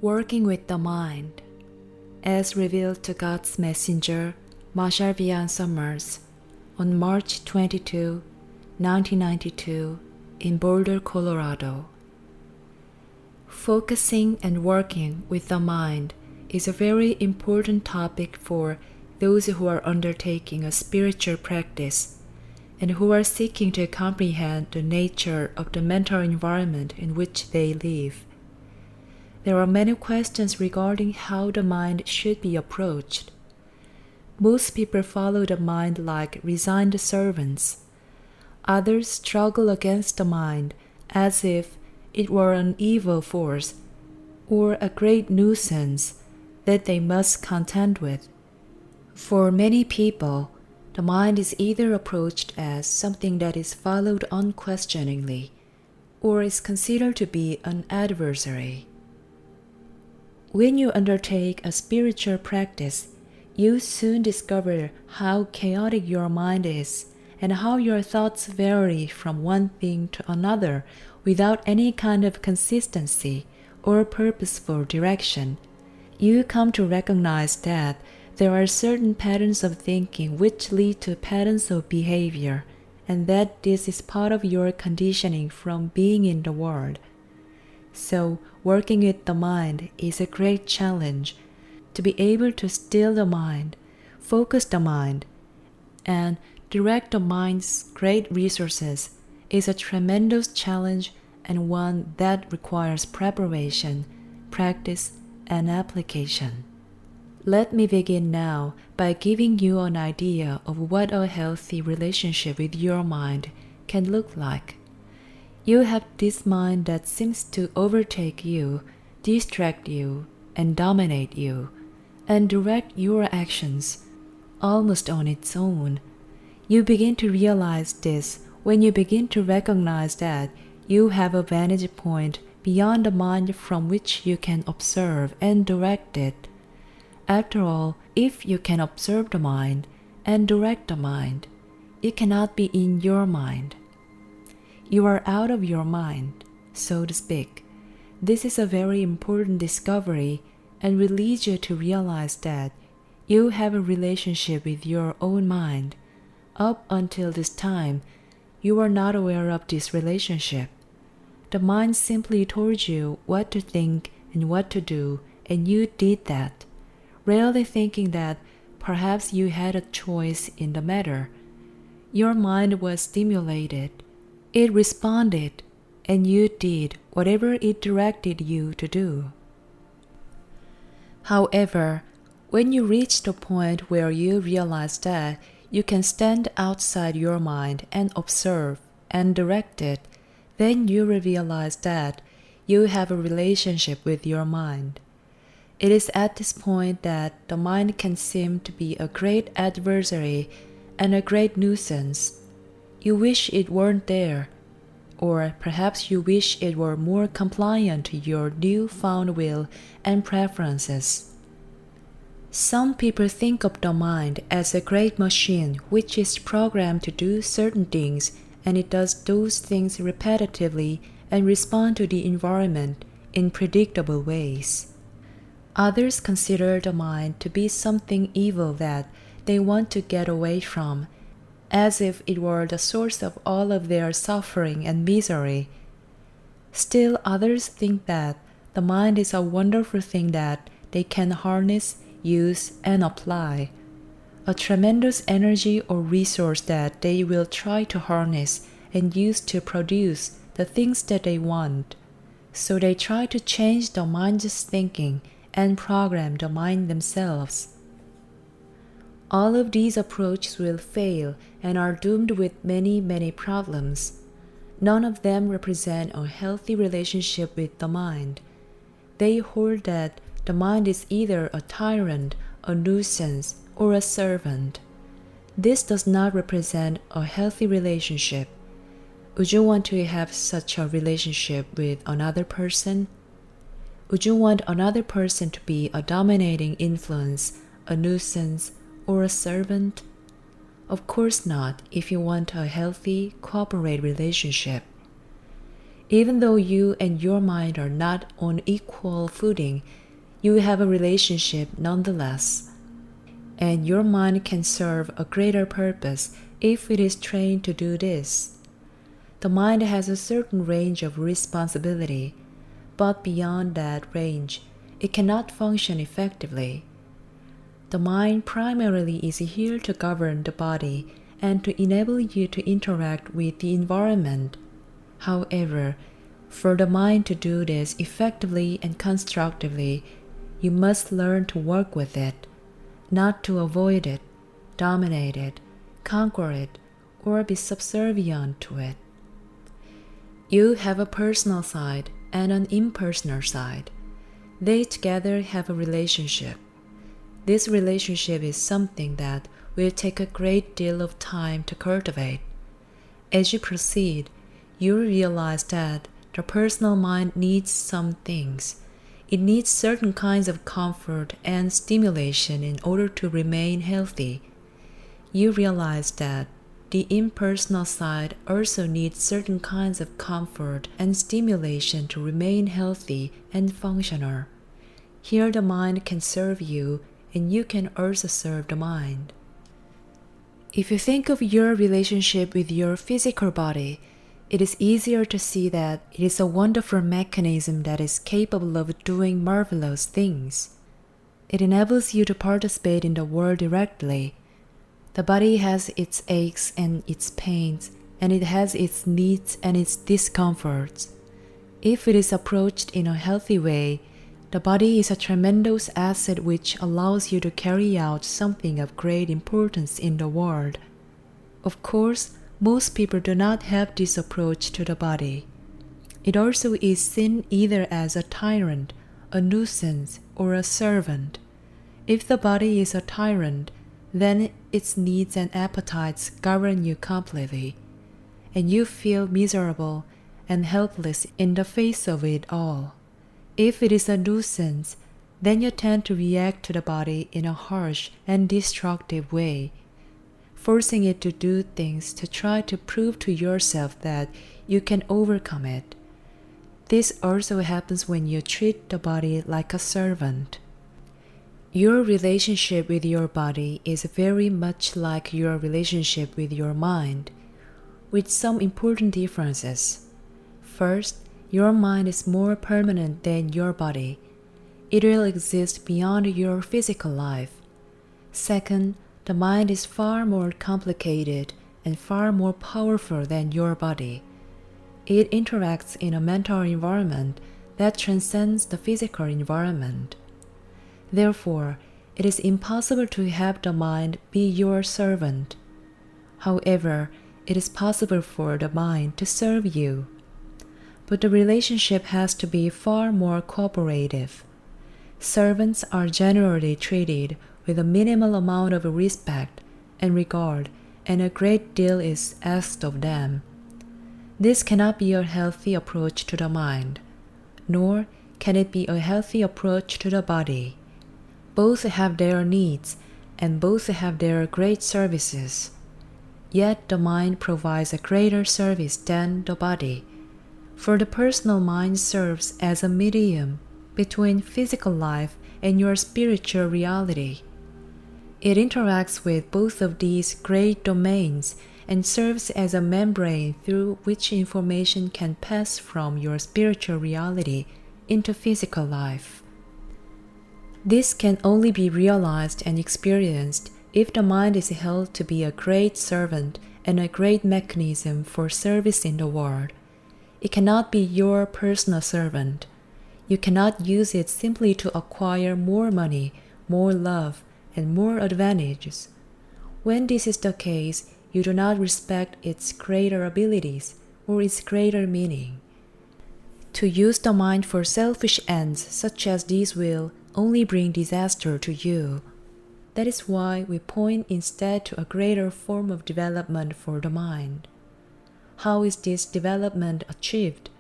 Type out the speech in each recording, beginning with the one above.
Working with the mind, as revealed to God's messenger, Marshall Vian Summers, on March 22, 1992, in Boulder, Colorado. Focusing and working with the mind is a very important topic for those who are undertaking a spiritual practice and who are seeking to comprehend the nature of the mental environment in which they live. There are many questions regarding how the mind should be approached. Most people follow the mind like resigned servants. Others struggle against the mind as if it were an evil force or a great nuisance that they must contend with. For many people, the mind is either approached as something that is followed unquestioningly or is considered to be an adversary. When you undertake a spiritual practice, you soon discover how chaotic your mind is and how your thoughts vary from one thing to another without any kind of consistency or purposeful direction. You come to recognize that there are certain patterns of thinking which lead to patterns of behavior, and that this is part of your conditioning from being in the world. So, working with the mind is a great challenge. To be able to still the mind, focus the mind, and direct the mind's great resources is a tremendous challenge and one that requires preparation, practice, and application. Let me begin now by giving you an idea of what a healthy relationship with your mind can look like. You have this mind that seems to overtake you, distract you, and dominate you, and direct your actions almost on its own. You begin to realize this when you begin to recognize that you have a vantage point beyond the mind from which you can observe and direct it. After all, if you can observe the mind and direct the mind, it cannot be in your mind. You are out of your mind, so to speak. This is a very important discovery and will lead you to realize that you have a relationship with your own mind. Up until this time, you were not aware of this relationship. The mind simply told you what to think and what to do, and you did that, rarely thinking that perhaps you had a choice in the matter. Your mind was stimulated. It responded, and you did whatever it directed you to do. However, when you reach the point where you realize that you can stand outside your mind and observe and direct it, then you will realize that you have a relationship with your mind. It is at this point that the mind can seem to be a great adversary and a great nuisance. You wish it weren't there, or perhaps you wish it were more compliant to your new-found will and preferences. Some people think of the mind as a great machine which is programmed to do certain things, and it does those things repetitively and respond to the environment in predictable ways. Others consider the mind to be something evil that they want to get away from, as if it were the source of all of their suffering and misery. Still others think that the mind is a wonderful thing that they can harness, use, and apply, a tremendous energy or resource that they will try to harness and use to produce the things that they want. So they try to change the mind's thinking and program the mind themselves. All of these approaches will fail and are doomed with many, many problems. None of them represent a healthy relationship with the mind. They hold that the mind is either a tyrant, a nuisance, or a servant. This does not represent a healthy relationship. Would you want to have such a relationship with another person? Would you want another person to be a dominating influence, a nuisance, or a servant? Of course not if you want a healthy, cooperate relationship. Even though you and your mind are not on equal footing, you have a relationship nonetheless. And your mind can serve a greater purpose if it is trained to do this. The mind has a certain range of responsibility, but beyond that range, it cannot function effectively. The mind primarily is here to govern the body and to enable you to interact with the environment. However, for the mind to do this effectively and constructively, you must learn to work with it, not to avoid it, dominate it, conquer it, or be subservient to it. You have a personal side and an impersonal side. They together have a relationship. This relationship is something that will take a great deal of time to cultivate. As you proceed, you realize that the personal mind needs some things. It needs certain kinds of comfort and stimulation in order to remain healthy. You realize that the impersonal side also needs certain kinds of comfort and stimulation to remain healthy and functional. Here the mind can serve you, and you can also serve the mind. If you think of your relationship with your physical body, it is easier to see that it is a wonderful mechanism that is capable of doing marvelous things. It enables you to participate in the world directly. The body has its aches and its pains, and it has its needs and its discomforts. If it is approached in a healthy way, the body is a tremendous asset which allows you to carry out something of great importance in the world. Of course, most people do not have this approach to the body. It also is seen either as a tyrant, a nuisance, or a servant. If the body is a tyrant, then its needs and appetites govern you completely, and you feel miserable and helpless in the face of it all. If it is a nuisance, then you tend to react to the body in a harsh and destructive way, forcing it to do things to try to prove to yourself that you can overcome it. This also happens when you treat the body like a servant. Your relationship with your body is very much like your relationship with your mind, with some important differences. First, your mind is more permanent than your body. It will exist beyond your physical life. Second, the mind is far more complicated and far more powerful than your body. It interacts in a mental environment that transcends the physical environment. Therefore, it is impossible to have the mind be your servant. However, it is possible for the mind to serve you. But the relationship has to be far more cooperative. Servants are generally treated with a minimal amount of respect and regard, and a great deal is asked of them. This cannot be a healthy approach to the mind, nor can it be a healthy approach to the body. Both have their needs, and both have their great services. Yet the mind provides a greater service than the body, for the personal mind serves as a medium between physical life and your spiritual reality. It interacts with both of these great domains and serves as a membrane through which information can pass from your spiritual reality into physical life. This can only be realized and experienced if the mind is held to be a great servant and a great mechanism for service in the world. It cannot be your personal servant. You cannot use it simply to acquire more money, more love, and more advantages. When this is the case, you do not respect its greater abilities or its greater meaning. To use the mind for selfish ends such as these will only bring disaster to you. That is why we point instead to a greater form of development for the mind. How is this development achieved?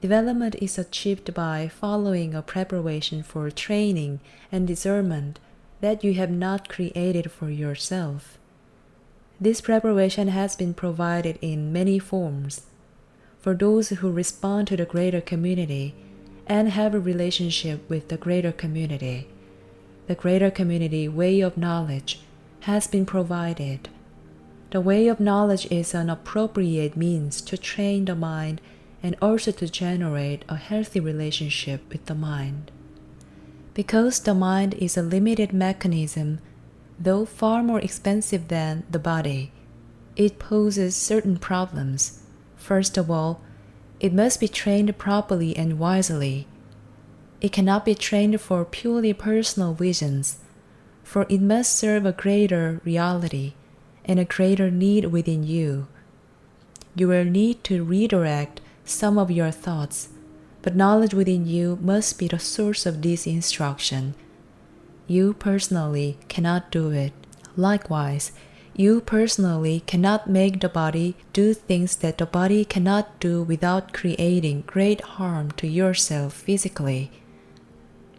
Development is achieved by following a preparation for training and discernment that you have not created for yourself. This preparation has been provided in many forms. for those who respond to the greater community and have a relationship with the greater community. The greater community way of knowledge has been provided. The way of knowledge is an appropriate means to train the mind and also to generate a healthy relationship with the mind. Because the mind is a limited mechanism, though far more expensive than the body, it poses certain problems. First of all, it must be trained properly and wisely. It cannot be trained for purely personal visions, for it must serve a greater reality and a greater need within you. You will need to redirect some of your thoughts, but knowledge within you must be the source of this instruction. You personally cannot do it. Likewise, you personally cannot make the body do things that the body cannot do without creating great harm to yourself physically.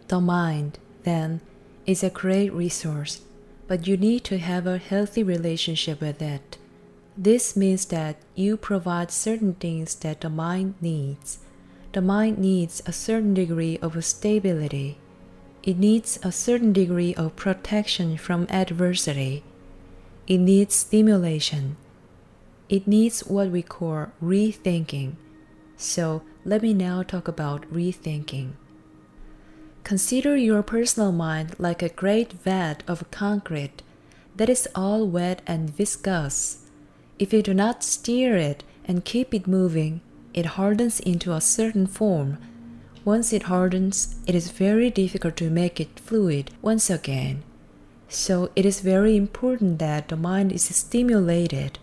The mind, then, is a great resource, but you need to have a healthy relationship with it. This means that you provide certain things that the mind needs. The mind needs a certain degree of stability. It needs a certain degree of protection from adversary. It needs stimulation. It needs what we call rethinking. So let me now talk about rethinking. Consider your personal mind like a great vat of concrete that is all wet and viscous. If you do not steer it and keep it moving, it hardens into a certain form. Once it hardens, it is very difficult to make it fluid once again. So it is very important that the mind is stimulated.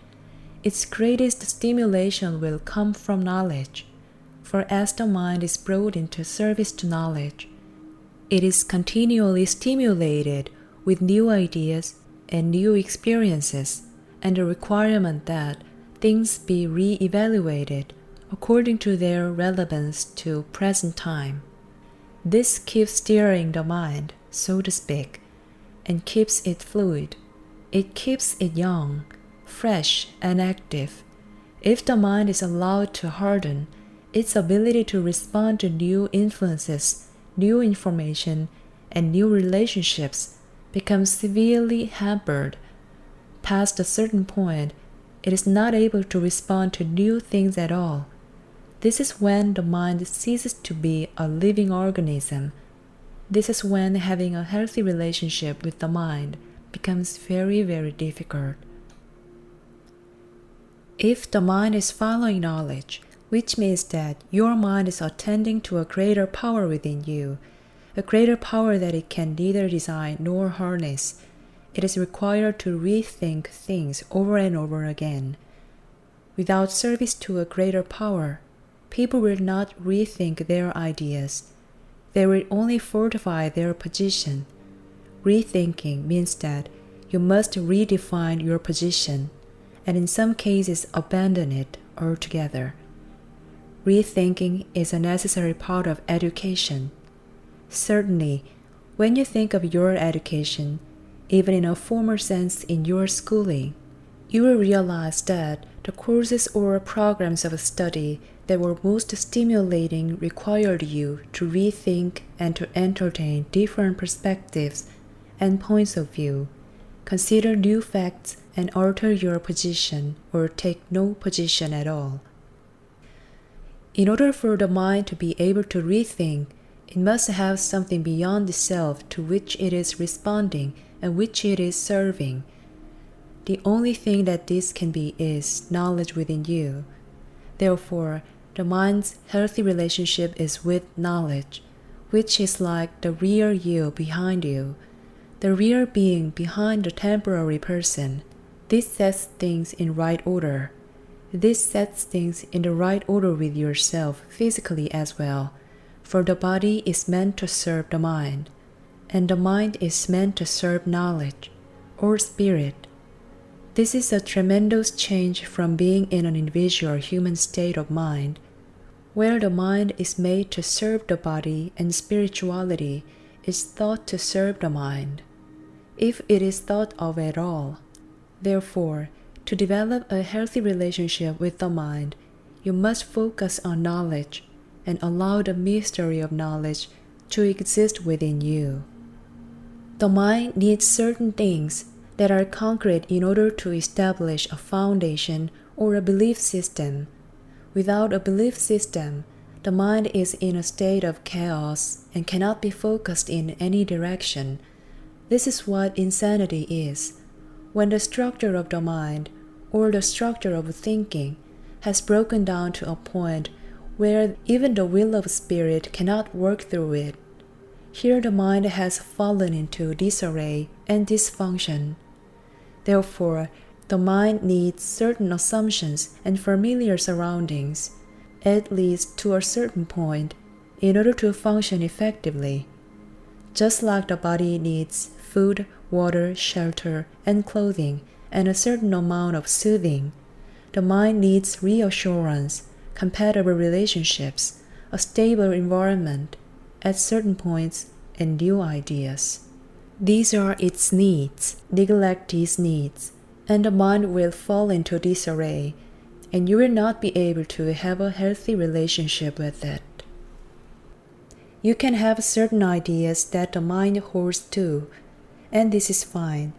Its greatest stimulation will come from knowledge. For as the mind is brought into service to knowledge, it is continually stimulated with new ideas and new experiences, and the requirement that things be re-evaluated according to their relevance to present time. This keeps steering the mind, so to speak, and keeps it fluid. It keeps it young, fresh, and active. If the mind is allowed to harden, its ability to respond to new influences, new information, and new relationships becomes severely hampered. Past a certain point, it is not able to respond to new things at all. This is when the mind ceases to be a living organism. This is when having a healthy relationship with the mind becomes very, very difficult. If the mind is following knowledge, which means that your mind is attending to a greater power within you, a greater power that it can neither design nor harness, it is required to rethink things over and over again. Without service to a greater power, people will not rethink their ideas. They will only fortify their position. Rethinking means that you must redefine your position, and in some cases abandon it altogether. Rethinking is a necessary part of education. Certainly, when you think of your education, even in a former sense in your schooling, you will realize that the courses or programs of study that were most stimulating required you to rethink and to entertain different perspectives and points of view, consider new facts and alter your position or take no position at all. In order for the mind to be able to rethink, it must have something beyond the self to which it is responding and which it is serving. The only thing that this can be is knowledge within you. Therefore, the mind's healthy relationship is with knowledge, which is like the real you behind you, the real being behind the temporary person. This sets things in right order. This sets things in the right order with yourself physically as well, for the body is meant to serve the mind, and the mind is meant to serve knowledge, or spirit. This is a tremendous change from being in an individual human state of mind, where the mind is made to serve the body and spirituality is thought to serve the mind, if it is thought of at all. Therefore, to develop a healthy relationship with the mind, You must focus on knowledge and allow the mystery of knowledge to exist within you. The mind needs certain things that are concrete in order to establish a foundation or a belief system. Without a belief system, the mind is in a state of chaos and cannot be focused in any direction. This is what insanity is. When the structure of the mind, or the structure of thinking, has broken down to a point where even the will of spirit cannot work through it. Here the mind has fallen into disarray and dysfunction. Therefore, the mind needs certain assumptions and familiar surroundings, at least to a certain point, in order to function effectively. Just like the body needs food, water, shelter, and clothing, and a certain amount of soothing, the mind needs reassurance, compatible relationships, a stable environment, at certain points, and new ideas. These are its needs. Neglect these needs, and the mind will fall into disarray, and you will not be able to have a healthy relationship with it. You can have certain ideas that the mind holds to, and this is fine.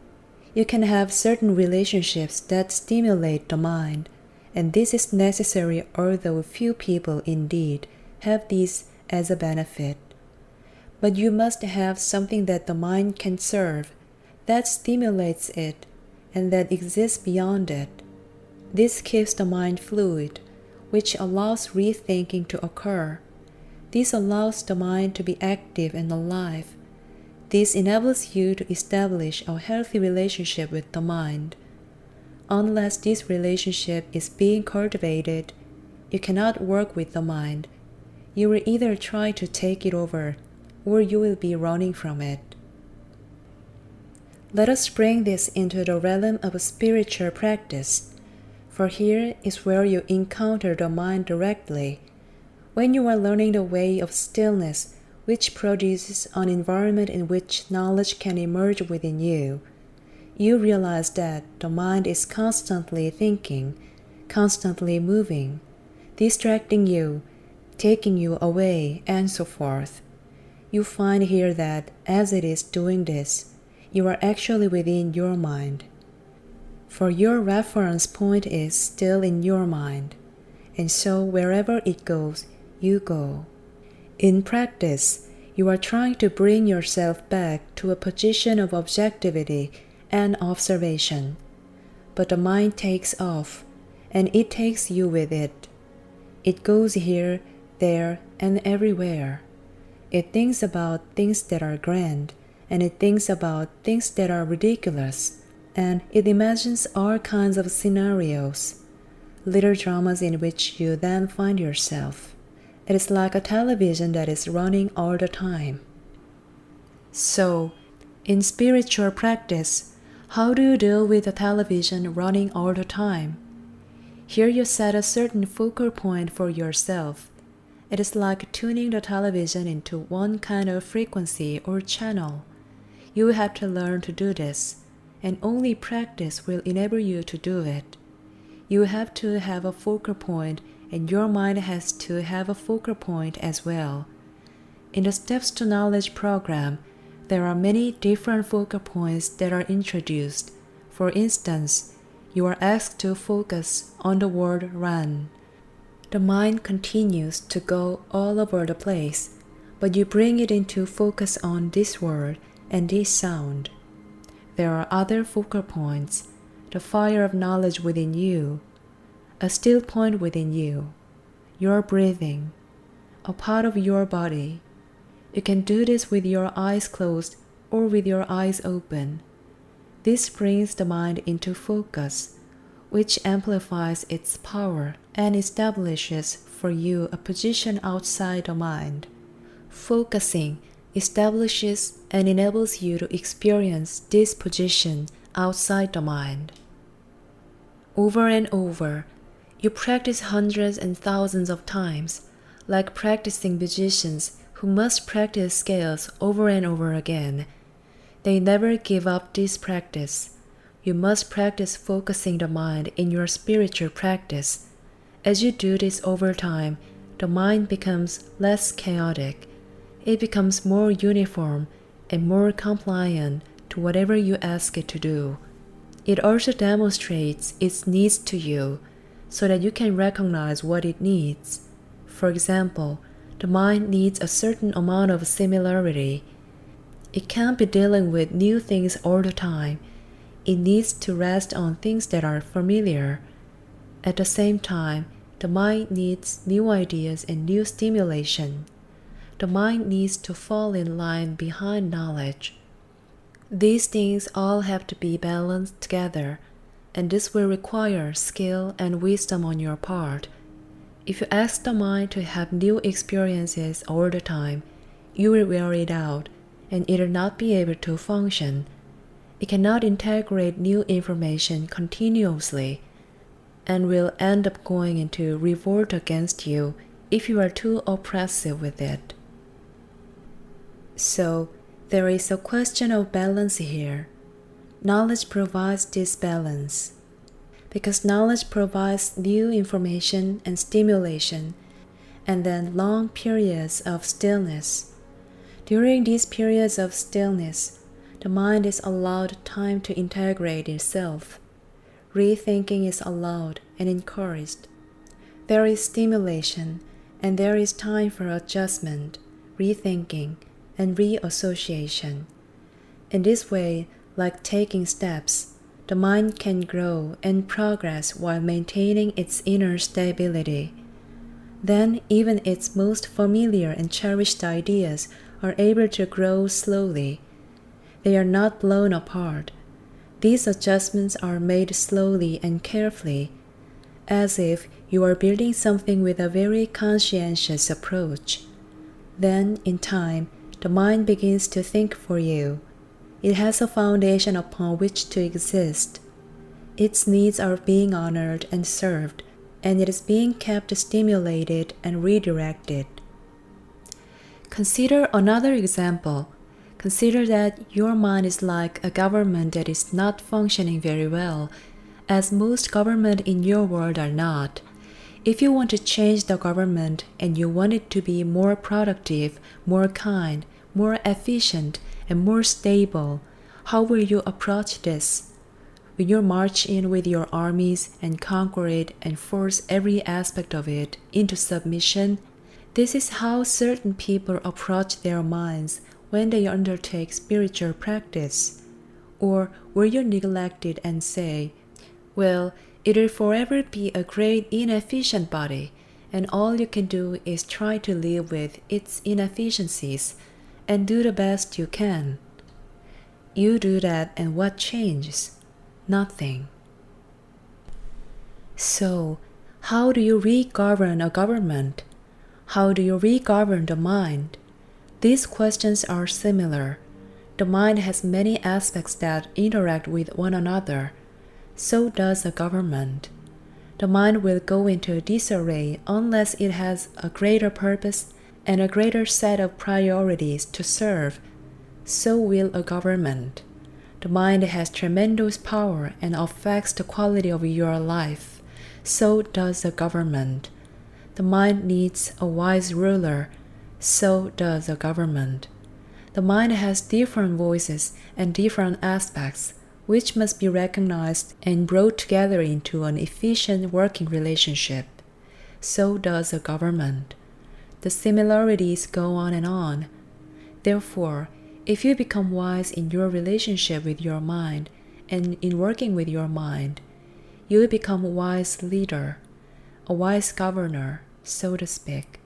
You can have certain relationships that stimulate the mind, and this is necessary, although few people indeed have these as a benefit. But you must have something that the mind can serve, that stimulates it, and that exists beyond it. This keeps the mind fluid, which allows rethinking to occur. This allows the mind to be active and alive. This enables you to establish a healthy relationship with the mind. Unless this relationship is being cultivated, you cannot work with the mind. You will either try to take it over, or you will be running from it. Let us bring this into the realm of spiritual practice, for here is where you encounter the mind directly. When you are learning the way of stillness, which produces an environment in which knowledge can emerge within you, you realize that the mind is constantly thinking, constantly moving, distracting you, taking you away, and so forth. You find here that as it is doing this, you are actually within your mind. For your reference point is still in your mind, and so wherever it goes, you go. In practice, you are trying to bring yourself back to a position of objectivity and observation. But the mind takes off, and it takes you with it. It goes here, there, and everywhere. It thinks about things that are grand, and it thinks about things that are ridiculous, and it imagines all kinds of scenarios, little dramas in which you then find yourself. It is like a television that is running all the time. So, in spiritual practice, how do you deal with a television running all the time? Here you set a certain focal point for yourself. It is like tuning the television into one kind of frequency or channel. You have to learn to do this, and only practice will enable you to do it. You have to have a focal point, and your mind has to have a focal point as well. In the Steps to Knowledge program, there are many different focal points that are introduced. For instance, you are asked to focus on the word run. The mind continues to go all over the place, but you bring it into focus on this word and this sound. There are other focal points, the fire of knowledge within you, a still point within you, your breathing, a part of your body. You can do this with your eyes closed or with your eyes open. This brings the mind into focus, which amplifies its power and establishes for you a position outside the mind. Focusing establishes and enables you to experience this position outside the mind. Over and over, you practice hundreds and thousands of times, like practicing musicians who must practice scales over and over again. They never give up this practice. You must practice focusing the mind in your spiritual practice, As you do this over time, the mind becomes less chaotic. It becomes more uniform and more compliant to whatever you ask it to do. It also demonstrates its needs to you so that you can recognize what it needs. For example, the mind needs a certain amount of similarity. It can't be dealing with new things all the time. It needs to rest on things that are familiar. At the same time, the mind needs new ideas and new stimulation. The mind needs to fall in line behind knowledge. These things all have to be balanced together, and this will require skill and wisdom on your part. If you ask the mind to have new experiences all the time, you will wear it out, and it will not be able to function. It cannot integrate new information continuously, and will end up going into revolt against you if you are too oppressive with it. So, there is a question of balance here. Knowledge provides this balance. Because knowledge provides new information and stimulation, and then long periods of stillness. During these periods of stillness, the mind is allowed time to integrate itself. Rethinking is allowed and encouraged. There is stimulation, and there is time for adjustment, rethinking, and reassociation. In this way, like taking steps, the mind can grow and progress while maintaining its inner stability. Then even its most familiar and cherished ideas are able to grow slowly. They are not blown apart. These adjustments are made slowly and carefully, as if you are building something with a very conscientious approach. Then, in time, the mind begins to think for you. It has a foundation upon which to exist. Its needs are being honored and served, and it is being kept stimulated and redirected. Consider another example. Consider that your mind is like a government that is not functioning very well, as most governments in your world are not. If you want to change the government and you want it to be more productive, more kind, more efficient, and more stable, how will you approach this? Will you march in with your armies and conquer it and force every aspect of it into submission? This is how certain people approach their minds when they undertake spiritual practice. Or will you neglect it and say, well, it will forever be a great inefficient body, and all you can do is try to live with its inefficiencies and do the best you can. You do that, and what changes? Nothing. So, how do you re-govern a government? How do you re-govern the mind? These questions are similar. The mind has many aspects that interact with one another. So does a government. The mind will go into disarray unless it has a greater purpose and a greater set of priorities to serve. So will a government. The mind has tremendous power and affects the quality of your life. So does a government. The mind needs a wise ruler. So does a government. The mind has different voices and different aspects, which must be recognized and brought together into an efficient working relationship. So does a government. The similarities go on and on. Therefore, if you become wise in your relationship with your mind and in working with your mind, you will become a wise leader, a wise governor, so to speak.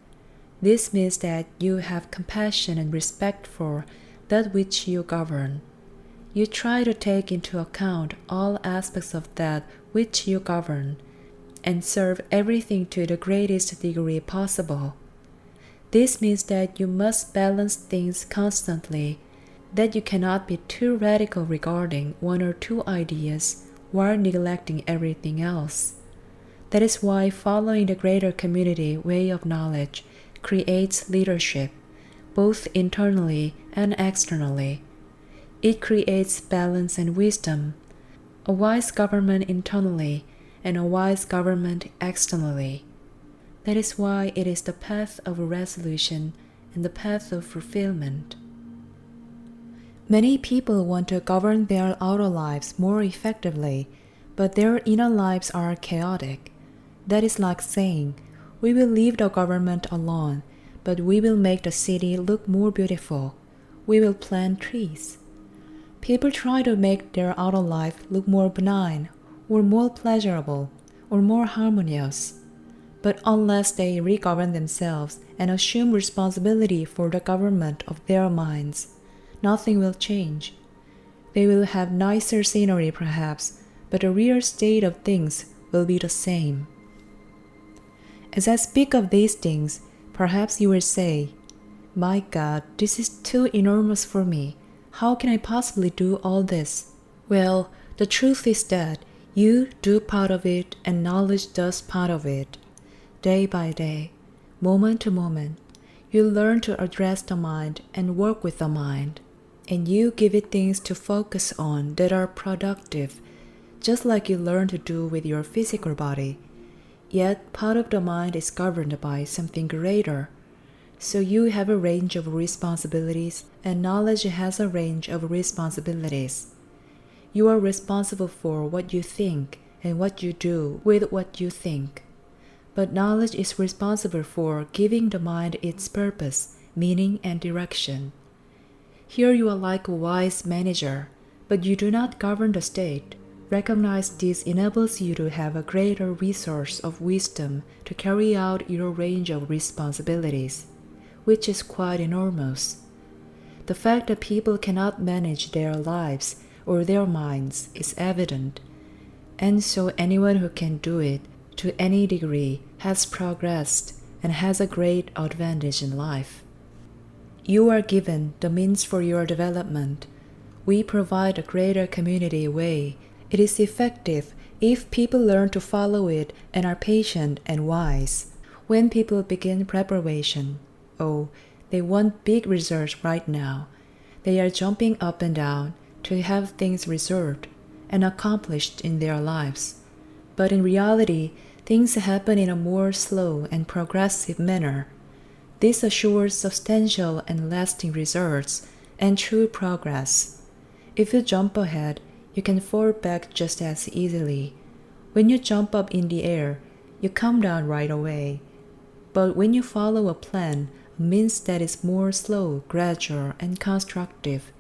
This means that you have compassion and respect for that which you govern. You try to take into account all aspects of that which you govern, and serve everything to the greatest degree possible. This means that you must balance things constantly, that you cannot be too radical regarding one or two ideas while neglecting everything else. That is why following the greater community way of knowledge creates leadership, both internally and externally. It creates balance and wisdom, a wise government internally, and a wise government externally. That is why it is the path of resolution and the path of fulfillment. Many people want to govern their outer lives more effectively, but their inner lives are chaotic. That is like saying, we will leave the government alone, but we will make the city look more beautiful. We will plant trees. People try to make their outer life look more benign, or more pleasurable, or more harmonious. But unless they regovern themselves and assume responsibility for the government of their minds, nothing will change. They will have nicer scenery perhaps, but the real state of things will be the same. As I speak of these things, perhaps you will say, "My God, this is too enormous for me. How can I possibly do all this?" Well, the truth is that you do part of it and knowledge does part of it. Day by day, moment to moment, you learn to address the mind and work with the mind, and you give it things to focus on that are productive, just like you learn to do with your physical body. Yet part of the mind is governed by something greater. So you have a range of responsibilities, and knowledge has a range of responsibilities. You are responsible for what you think and what you do with what you think. But knowledge is responsible for giving the mind its purpose, meaning, and direction. Here you are like a wise manager, but you do not govern the state. Recognize this enables you to have a greater resource of wisdom to carry out your range of responsibilities, which is quite enormous. The fact that people cannot manage their lives or their minds is evident, and so anyone who can do it to any degree has progressed and has a great advantage in life. You are given the means for your development. We provide a greater community way. It is effective if people learn to follow it and are patient and wise. When people begin preparation, they want big results right now. They are jumping up and down to have things reserved and accomplished in their lives. But in reality, things happen in a more slow and progressive manner. This assures substantial and lasting results and true progress. If you jump ahead, you can fall back just as easily. When you jump up in the air, you come down right away. But when you follow a plan, a means that is more slow, gradual, and constructive,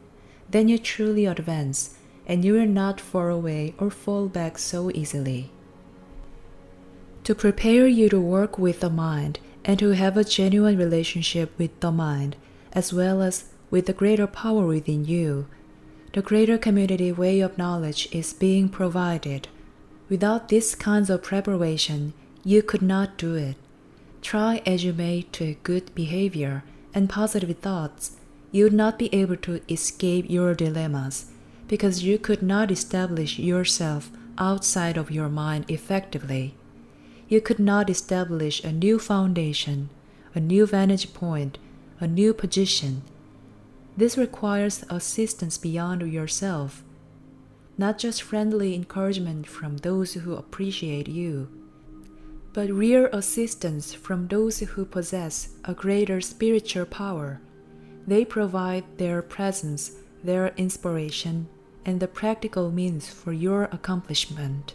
then you truly advance, and you will not fall away or fall back so easily. To prepare you to work with the mind and to have a genuine relationship with the mind, as well as with the greater power within you, the greater community way of knowledge is being provided. Without these kinds of preparation, you could not do it. Try as you may to good behavior and positive thoughts, you would not be able to escape your dilemmas, because you could not establish yourself outside of your mind effectively. You could not establish a new foundation, a new vantage point, a new position. This requires assistance beyond yourself, not just friendly encouragement from those who appreciate you, but real assistance from those who possess a greater spiritual power. They provide their presence, their inspiration, and the practical means for your accomplishment.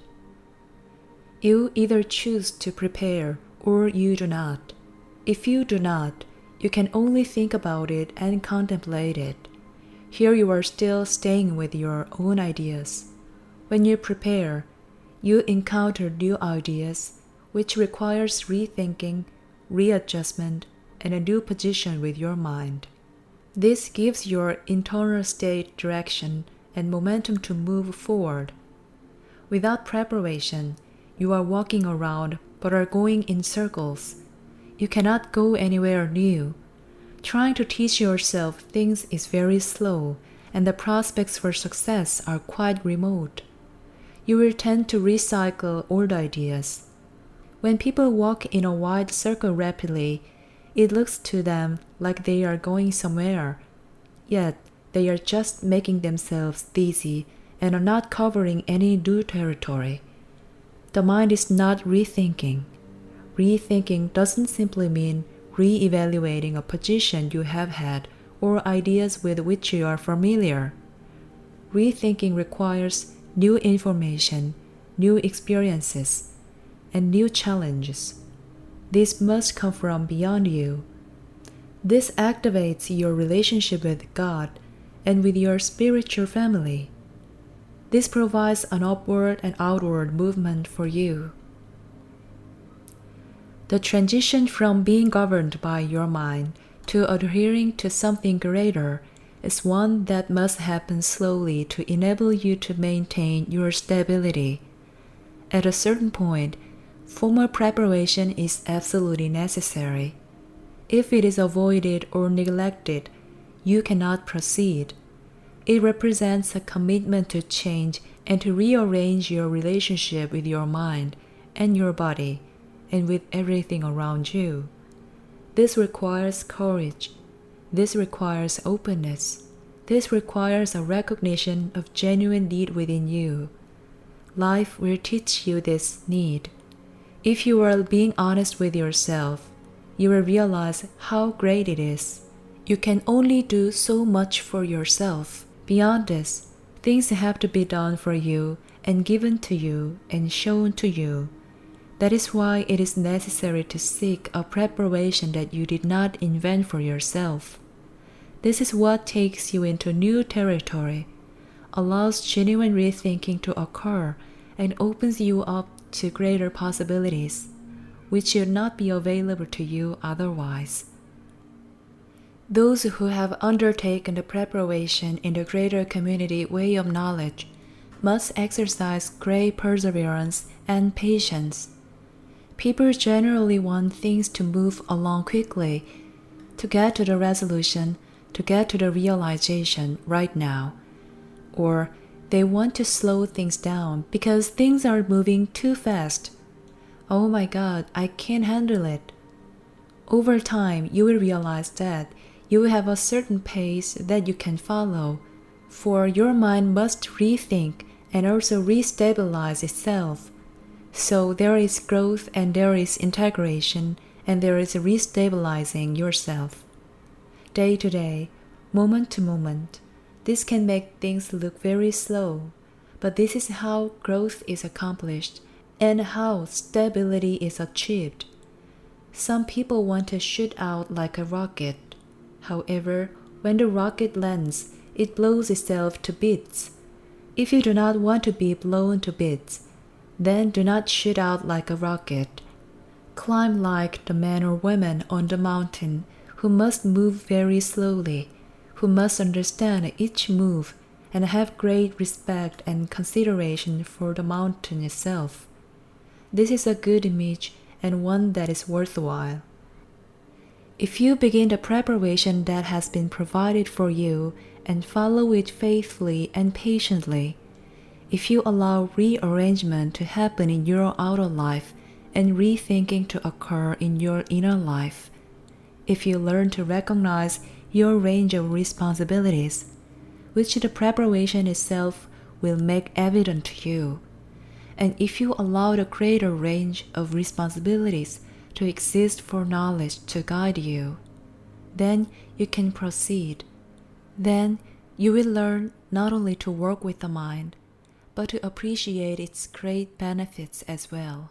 You either choose to prepare or you do not. If you do not, you can only think about it and contemplate it. Here you are still staying with your own ideas. When you prepare, you encounter new ideas, which requires rethinking, readjustment, and a new position with your mind. This gives your internal state direction and momentum to move forward. Without preparation, you are walking around but are going in circles. You cannot go anywhere new. Trying to teach yourself things is very slow, and the prospects for success are quite remote. You will tend to recycle old ideas. When people walk in a wide circle rapidly, it looks to them like they are going somewhere, yet they are just making themselves dizzy and are not covering any new territory. The mind is not rethinking. Rethinking doesn't simply mean re-evaluating a position you have had or ideas with which you are familiar. Rethinking requires new information, new experiences, and new challenges. This must come from beyond you. This activates your relationship with God and with your spiritual family. This provides an upward and outward movement for you. The transition from being governed by your mind to adhering to something greater is one that must happen slowly to enable you to maintain your stability. At a certain point, formal preparation is absolutely necessary. If it is avoided or neglected, you cannot proceed. It represents a commitment to change and to rearrange your relationship with your mind and your body and with everything around you. This requires courage. This requires openness. This requires a recognition of genuine need within you. Life will teach you this need. If you are being honest with yourself, you will realize how great it is. You can only do so much for yourself. Beyond this, things have to be done for you and given to you and shown to you. That is why it is necessary to seek a preparation that you did not invent for yourself. This is what takes you into new territory, allows genuine rethinking to occur, and opens you up to greater possibilities, which should not be available to you otherwise. Those who have undertaken the preparation in the greater community way of knowledge must exercise great perseverance and patience. People generally want things to move along quickly, to get to the resolution, to get to the realization right now, or they want to slow things down because things are moving too fast. Oh my God, I can't handle it. Over time, you will realize that you will have a certain pace that you can follow, for your mind must rethink and also restabilize itself. So there is growth and there is integration and there is restabilizing yourself. Day to day, moment to moment, this can make things look very slow, but this is how growth is accomplished and how stability is achieved. Some people want to shoot out like a rocket. However, when the rocket lands, it blows itself to bits. If you do not want to be blown to bits, then do not shoot out like a rocket. Climb like the men or women on the mountain who must move very slowly, who must understand each move and have great respect and consideration for the mountain itself. This is a good image and one that is worthwhile. If you begin the preparation that has been provided for you and follow it faithfully and patiently, if you allow rearrangement to happen in your outer life and rethinking to occur in your inner life, if you learn to recognize your range of responsibilities, which the preparation itself will make evident to you, and if you allow the greater range of responsibilities to exist for knowledge to guide you, then you can proceed. Then you will learn not only to work with the mind, but to appreciate its great benefits as well.